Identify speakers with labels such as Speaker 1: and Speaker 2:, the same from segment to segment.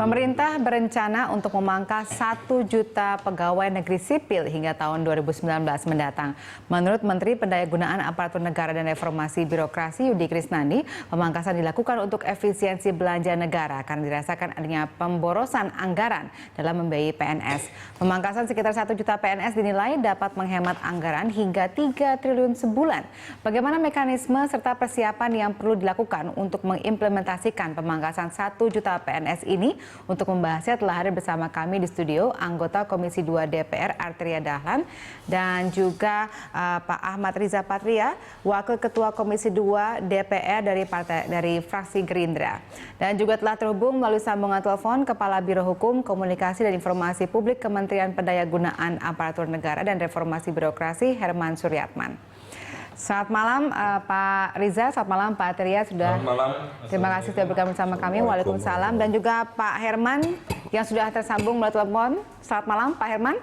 Speaker 1: Pemerintah berencana untuk memangkas 1 juta pegawai negeri sipil hingga tahun 2019 mendatang. Menurut Menteri Pendayagunaan Aparatur Negara dan Reformasi Birokrasi Yudi Krisnandi, pemangkasan dilakukan untuk efisiensi belanja negara karena dirasakan adanya pemborosan anggaran dalam membiayai PNS. Pemangkasan sekitar 1 juta PNS dinilai dapat menghemat anggaran hingga 3 triliun sebulan. Bagaimana mekanisme serta persiapan yang perlu dilakukan untuk mengimplementasikan pemangkasan 1 juta PNS ini? Untuk membahasnya telah hadir bersama kami di studio anggota Komisi 2 DPR Arteria Dahlan dan juga Pak Ahmad Riza Patria, Wakil Ketua Komisi 2 DPR dari fraksi Gerindra. Dan juga telah terhubung melalui sambungan telepon Kepala Biro Hukum, Komunikasi dan Informasi Publik Kementerian Pendayagunaan Aparatur Negara dan Reformasi Birokrasi Herman Suryatman. Selamat malam Pak Riza, selamat malam Pak Atria sudah.
Speaker 2: Selamat malam.
Speaker 1: Terima kasih sudah bergabung bersama kami. Waalaikumsalam. Dan juga Pak Herman yang sudah tersambung melalui telepon. Selamat malam Pak Herman.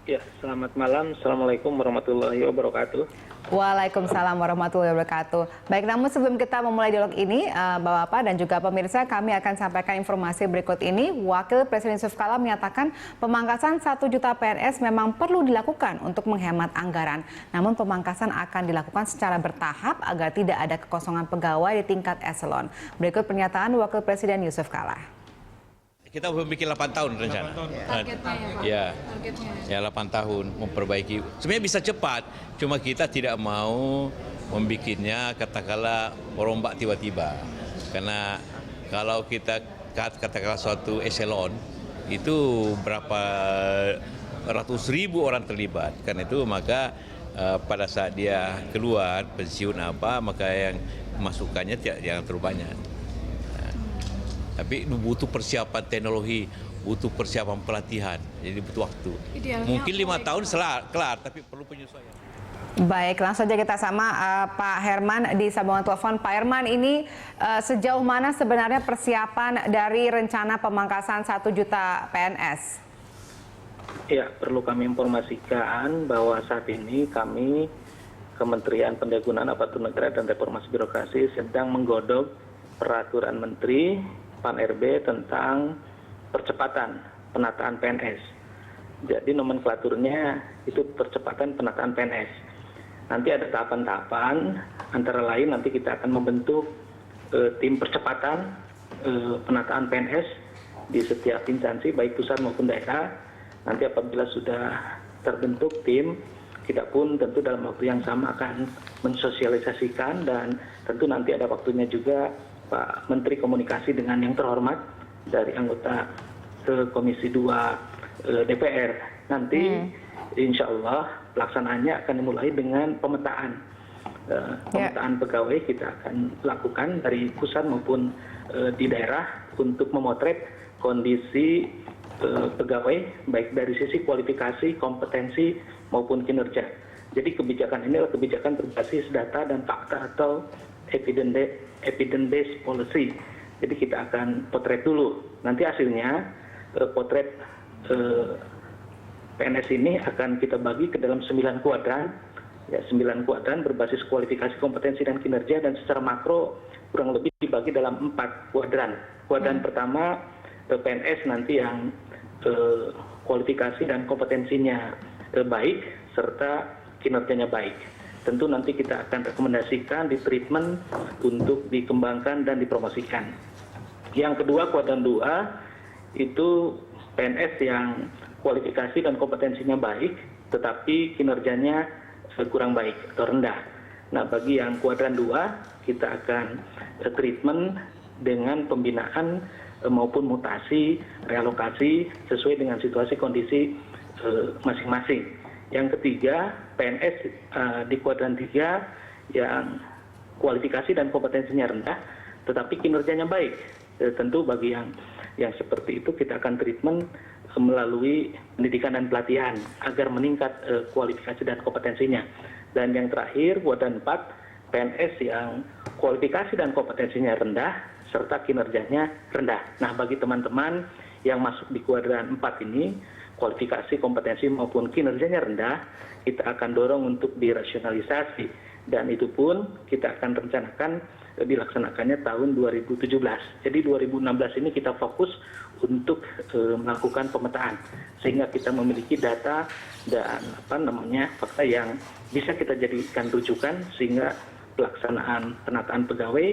Speaker 2: Ya, selamat malam. Assalamualaikum warahmatullahi wabarakatuh.
Speaker 1: Waalaikumsalam warahmatullahi wabarakatuh. Baik, namun sebelum kita memulai dialog ini, Bapak-Bapak dan juga pemirsa, kami akan sampaikan informasi berikut ini. Wakil Presiden Yusuf Kala menyatakan pemangkasan 1 juta PNS memang perlu dilakukan untuk menghemat anggaran. Namun pemangkasan akan dilakukan secara bertahap agar tidak ada kekosongan pegawai di tingkat eselon. Berikut pernyataan Wakil Presiden Yusuf Kala.
Speaker 3: Kita bikin 8 tahun rencana.
Speaker 4: Targetnya ya, Pak?
Speaker 3: Ya, 8 tahun memperbaiki. Sebenarnya bisa cepat, cuma kita tidak mau membikinnya katakanlah merombak tiba-tiba. Karena kalau kita katakanlah suatu eselon, itu berapa ratus ribu orang terlibat. Karena itu maka pada saat dia keluar pensiun maka yang masukannya jangan terlalu banyak. Tapi butuh persiapan teknologi, butuh persiapan pelatihan, jadi butuh waktu. Mungkin 5 tahun kelar, tapi perlu penyesuaian.
Speaker 1: Baik, langsung saja kita sama Pak Herman di sambungan telepon. Pak Herman, ini sejauh mana sebenarnya persiapan dari rencana pemangkasan 1 juta PNS?
Speaker 2: Ya, perlu kami informasikan bahwa saat ini kami Kementerian Pendayagunaan Aparatur Negara dan Reformasi Birokrasi sedang menggodok peraturan Menteri Pan-RB tentang percepatan penataan PNS. Jadi nomenklaturnya itu percepatan penataan PNS. Nanti ada tahapan-tahapan, antara lain nanti kita akan membentuk tim percepatan penataan PNS di setiap instansi, baik pusat maupun daerah. Nanti apabila sudah terbentuk tim, kita pun tentu dalam waktu yang sama akan mensosialisasikan dan tentu nanti ada waktunya juga Pak Menteri Komunikasi dengan yang terhormat dari anggota Komisi 2 DPR. Nanti insya Allah pelaksanaannya akan dimulai dengan pemetaan. Pemetaan pegawai kita akan lakukan dari pusat maupun di daerah untuk memotret kondisi pegawai baik dari sisi kualifikasi, kompetensi maupun kinerja. Jadi kebijakan ini adalah kebijakan berbasis data dan fakta atau evidence-based policy. Jadi kita akan potret dulu. Nanti hasilnya potret PNS ini akan kita bagi ke dalam 9 kuadran. Ya, 9 kuadran berbasis kualifikasi, kompetensi dan kinerja, dan secara makro kurang lebih dibagi dalam 4 kuadran. Kuadran pertama PNS nanti yang kualifikasi dan kompetensinya baik serta kinerjanya baik. Tentu nanti kita akan rekomendasikan di treatment untuk dikembangkan dan dipromosikan. Yang kedua, kuadran 2 itu PNS yang kualifikasi dan kompetensinya baik, tetapi kinerjanya kurang baik atau rendah. Nah, bagi yang kuadran 2, kita akan treatment dengan pembinaan maupun mutasi, realokasi sesuai dengan situasi kondisi masing-masing. Yang ketiga, PNS di kuadran 3 yang kualifikasi dan kompetensinya rendah, tetapi kinerjanya baik. Tentu bagi yang seperti itu kita akan treatment melalui pendidikan dan pelatihan agar meningkat kualifikasi dan kompetensinya. Dan yang terakhir, kuadran 4, PNS yang kualifikasi dan kompetensinya rendah serta kinerjanya rendah. Nah, bagi teman-teman yang masuk di kuadran 4 ini, kualifikasi, kompetensi maupun kinerjanya rendah, kita akan dorong untuk dirasionalisasi. Dan itu pun kita akan rencanakan dilaksanakannya tahun 2017. Jadi 2016 ini kita fokus untuk melakukan pemetaan sehingga kita memiliki data dan fakta yang bisa kita jadikan rujukan sehingga pelaksanaan penataan pegawai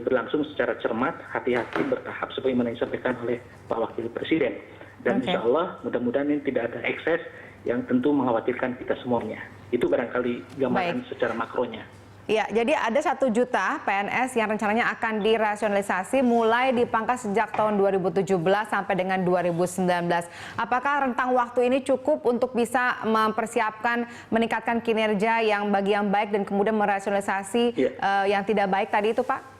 Speaker 2: berlangsung secara cermat, hati-hati, bertahap sebagaimana disampaikan oleh Pak Wakil Presiden. Dan insya Allah mudah-mudahan ini tidak ada ekses yang tentu mengkhawatirkan kita semuanya. Itu barangkali gambaran secara makronya.
Speaker 1: Ya, jadi ada 1 juta PNS yang rencananya akan dirasionalisasi mulai dipangkas sejak tahun 2017 sampai dengan 2019. Apakah rentang waktu ini cukup untuk bisa mempersiapkan, meningkatkan kinerja yang bagi yang baik dan kemudian merasionalisasi yang tidak baik tadi itu, Pak?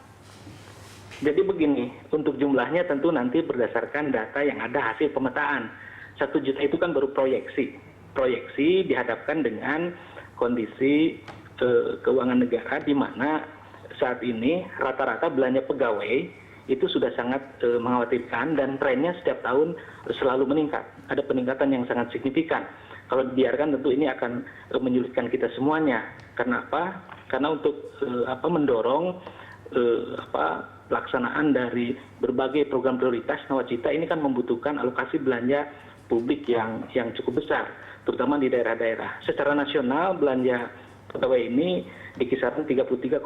Speaker 2: Jadi begini, untuk jumlahnya tentu nanti berdasarkan data yang ada hasil pemetaan. 1 juta itu kan baru proyeksi. Proyeksi dihadapkan dengan kondisi keuangan negara di mana saat ini rata-rata belanja pegawai itu sudah sangat mengkhawatirkan dan trennya setiap tahun selalu meningkat. Ada peningkatan yang sangat signifikan. Kalau dibiarkan tentu ini akan menyulitkan kita semuanya. Karena apa? Karena untuk mendorong pelaksanaan dari berbagai program prioritas nawacita ini kan membutuhkan alokasi belanja publik yang cukup besar, terutama di daerah-daerah. Secara nasional belanja pegawai ini di kisaran 33,8%.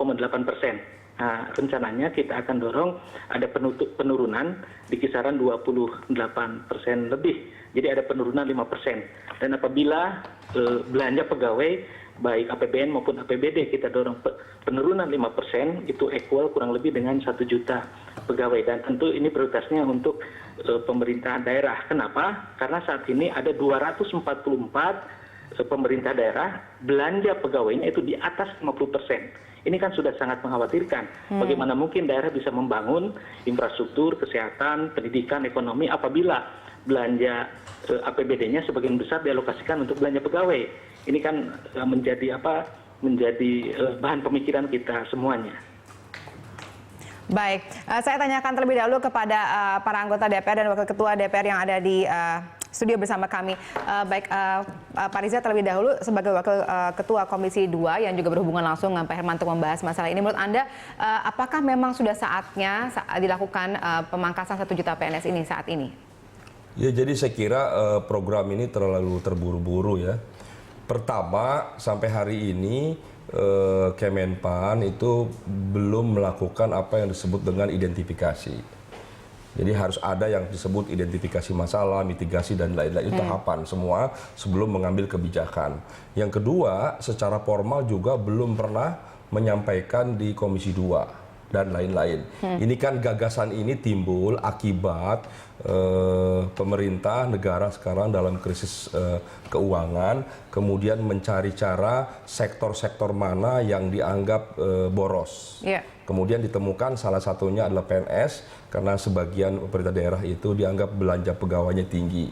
Speaker 2: Nah, rencananya kita akan dorong ada penurunan di kisaran 28% lebih. Jadi ada penurunan 5%. Dan apabila belanja pegawai baik APBN maupun APBD kita dorong penurunan 5%, itu equal kurang lebih dengan 1 juta pegawai. Dan tentu ini prioritasnya untuk pemerintah daerah. Kenapa? Karena saat ini ada 244 pemerintah daerah belanja pegawainya itu di atas 50%. Ini kan sudah sangat mengkhawatirkan. Bagaimana mungkin daerah bisa membangun infrastruktur, kesehatan, pendidikan, ekonomi apabila belanja APBD-nya sebagian besar dialokasikan untuk belanja pegawai. Ini kan menjadi bahan pemikiran kita semuanya.
Speaker 1: Baik, saya tanyakan terlebih dahulu kepada para anggota DPR dan Wakil Ketua DPR yang ada di studio bersama kami. Pak Riza terlebih dahulu sebagai Wakil Ketua Komisi 2 yang juga berhubungan langsung dengan Pak Herman untuk membahas masalah ini. Menurut Anda, apakah memang sudah saatnya dilakukan pemangkasan 1 juta PNS ini saat ini?
Speaker 5: Ya, jadi saya kira program ini terlalu terburu-buru ya. Pertama, sampai hari ini Kemenpan itu belum melakukan apa yang disebut dengan identifikasi. Jadi harus ada yang disebut identifikasi masalah, mitigasi dan lain-lain. Itu tahapan semua sebelum mengambil kebijakan. Yang kedua, secara formal juga belum pernah menyampaikan di Komisi 2 dan lain-lain. Ini kan gagasan ini timbul akibat pemerintah negara sekarang dalam krisis keuangan, kemudian mencari cara sektor-sektor mana yang dianggap boros. Kemudian ditemukan salah satunya adalah PNS, karena sebagian pemerintah daerah itu dianggap belanja pegawainya tinggi.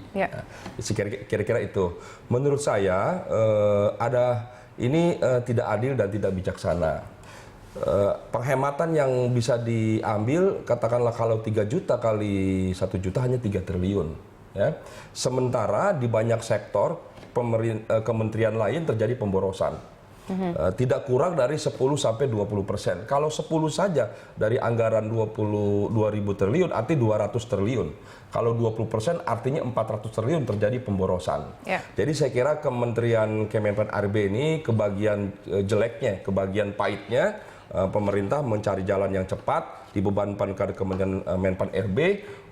Speaker 5: Kira-kira itu. Menurut saya ini tidak adil dan tidak bijaksana. Penghematan yang bisa diambil, katakanlah kalau 3 juta kali 1 juta hanya 3 triliun. Ya. Sementara di banyak sektor kementerian lain terjadi pemborosan. Tidak kurang dari 10-20%. Kalau 10 saja dari anggaran 2.000 triliun arti 200 triliun. Kalau 20% artinya 400 triliun terjadi pemborosan. Jadi saya kira Kementerian Kemenpan RB ini kebagian jeleknya, kebagian pahitnya, pemerintah mencari jalan yang cepat, dibebankan ke Kementerian Menpan RB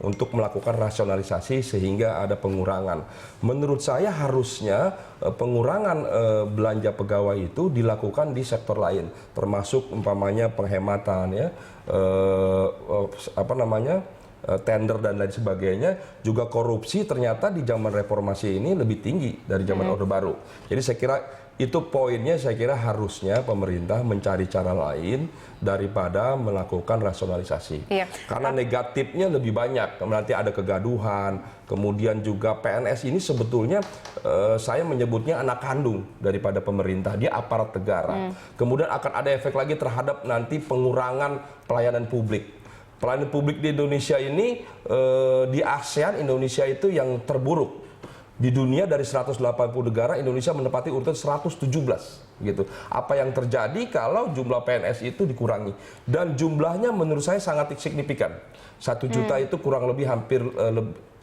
Speaker 5: untuk melakukan rasionalisasi sehingga ada pengurangan. Menurut saya harusnya pengurangan belanja pegawai itu dilakukan di sektor lain, termasuk umpamanya penghematan ya, tender dan lain sebagainya. Juga korupsi ternyata di zaman reformasi ini lebih tinggi dari zaman Orde Baru. Jadi saya kira itu poinnya, saya kira harusnya pemerintah mencari cara lain daripada melakukan rasionalisasi. Karena negatifnya lebih banyak, nanti ada kegaduhan, kemudian juga PNS ini sebetulnya saya menyebutnya anak kandung daripada pemerintah, dia aparat negara. Kemudian akan ada efek lagi terhadap nanti pengurangan pelayanan publik. Pelayanan publik di Indonesia ini, di ASEAN Indonesia itu yang terburuk. Di dunia dari 180 negara, Indonesia menempati urutan 117. gitu. Apa yang terjadi kalau jumlah PNS itu dikurangi? Dan jumlahnya menurut saya sangat signifikan. 1 juta itu kurang lebih hampir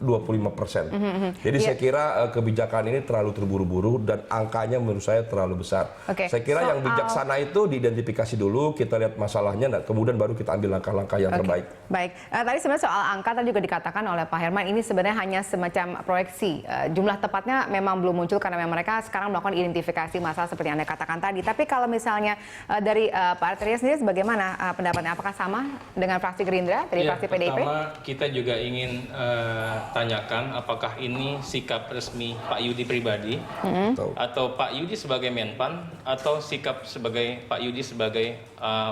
Speaker 5: 25%. Jadi saya kira kebijakan ini terlalu terburu-buru dan angkanya menurut saya terlalu besar. Saya kira yang bijaksana itu diidentifikasi dulu, kita lihat masalahnya, dan kemudian baru kita ambil langkah-langkah yang terbaik.
Speaker 1: Baik, tadi sebenarnya soal angka tadi juga dikatakan oleh Pak Herman, ini sebenarnya hanya semacam proyeksi. Jumlah tepatnya memang belum muncul karena memang mereka sekarang melakukan identifikasi masalah seperti yang Anda katakan tadi. Tapi kalau misalnya dari Pak Arteria sendiri, bagaimana pendapatnya? Apakah sama dengan fraksi Gerindra, dari fraksi PDIP?
Speaker 6: Pertama, kita juga ingin tanyakan apakah ini sikap resmi Pak Yudi pribadi atau Pak Yudi sebagai Menpan atau sikap sebagai Pak Yudi sebagai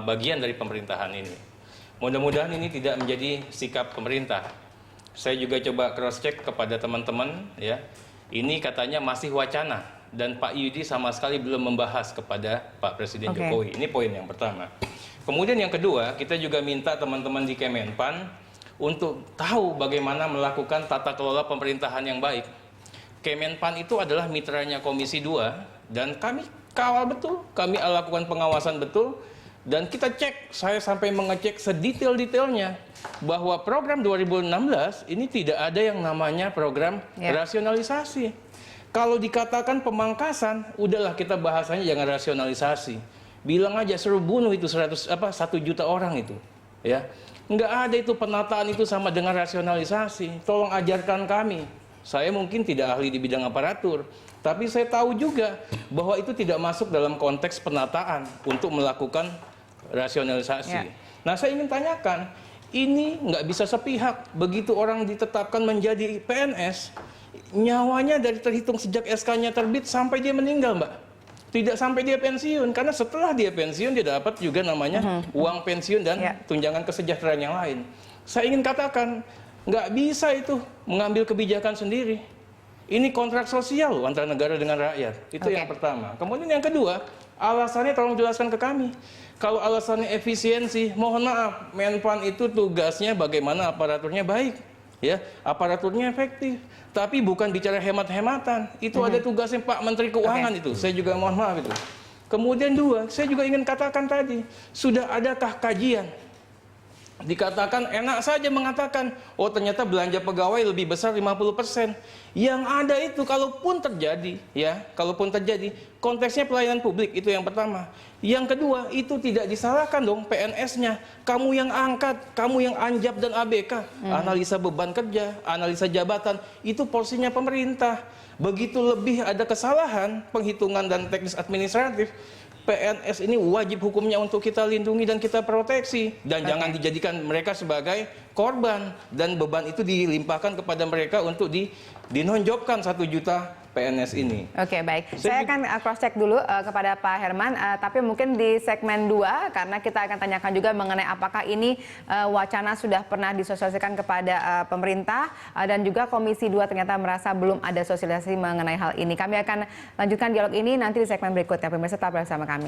Speaker 6: bagian dari pemerintahan ini. Mudah-mudahan ini tidak menjadi sikap pemerintah. Saya juga coba cross check kepada teman-teman, ya. Ini katanya masih wacana dan Pak Yudi sama sekali belum membahas kepada Pak Presiden Jokowi. Ini poin yang pertama. Kemudian yang kedua, kita juga minta teman-teman di Kemenpan untuk tahu bagaimana melakukan tata kelola pemerintahan yang baik. Kemenpan itu adalah mitranya Komisi 2 dan kami kawal betul, kami lakukan pengawasan betul, dan kita cek, saya sampai mengecek sedetail-detailnya bahwa program 2016 ini tidak ada yang namanya program rasionalisasi. Kalau dikatakan pemangkasan, udahlah kita bahasanya jangan rasionalisasi. Bilang aja suruh bunuh itu 1 juta orang itu, ya. Nggak ada itu penataan itu sama dengan rasionalisasi. Tolong ajarkan kami. Saya mungkin tidak ahli di bidang aparatur, tapi saya tahu juga bahwa itu tidak masuk dalam konteks penataan untuk melakukan rasionalisasi. Nah, saya ingin tanyakan, ini nggak bisa sepihak. Begitu orang ditetapkan menjadi PNS, nyawanya dari terhitung sejak SK-nya terbit sampai dia meninggal, Mbak. Tidak sampai dia pensiun, karena setelah dia pensiun dia dapat juga namanya uang pensiun dan tunjangan kesejahteraan yang lain. Saya ingin katakan, nggak bisa itu mengambil kebijakan sendiri. Ini kontrak sosial antara negara dengan rakyat. Itu yang pertama. Kemudian yang kedua, alasannya tolong jelaskan ke kami. Kalau alasannya efisiensi, mohon maaf, Menpan itu tugasnya bagaimana aparaturnya baik, ya, aparaturnya efektif. Tapi bukan bicara hemat-hematan. Itu ada tugasnya Pak Menteri Keuangan itu. Saya juga mohon maaf itu. Kemudian dua, saya juga ingin katakan tadi, sudah adakah kajian? Dikatakan enak saja mengatakan, oh ternyata belanja pegawai lebih besar 50%. Yang ada itu kalaupun terjadi, ya, kalaupun terjadi, konteksnya pelayanan publik, itu yang pertama. Yang kedua, itu tidak disalahkan dong PNS-nya. Kamu yang angkat, kamu yang anjab dan ABK. Analisa beban kerja, analisa jabatan, itu porsinya pemerintah. Begitu lebih ada kesalahan, penghitungan dan teknis administratif, PNS ini wajib hukumnya untuk kita lindungi dan kita proteksi. Dan jangan dijadikan mereka sebagai korban. Dan beban itu dilimpahkan kepada mereka untuk dinonjobkan 1 juta PNS ini.
Speaker 1: Oke, baik. Saya akan cross-check dulu kepada Pak Herman. Tapi mungkin di segmen 2, karena kita akan tanyakan juga mengenai apakah ini wacana sudah pernah disosialisasikan kepada pemerintah. Dan juga Komisi 2 ternyata merasa belum ada sosialisasi mengenai hal ini. Kami akan lanjutkan dialog ini nanti di segmen berikutnya. Pemirsa tetap bersama kami.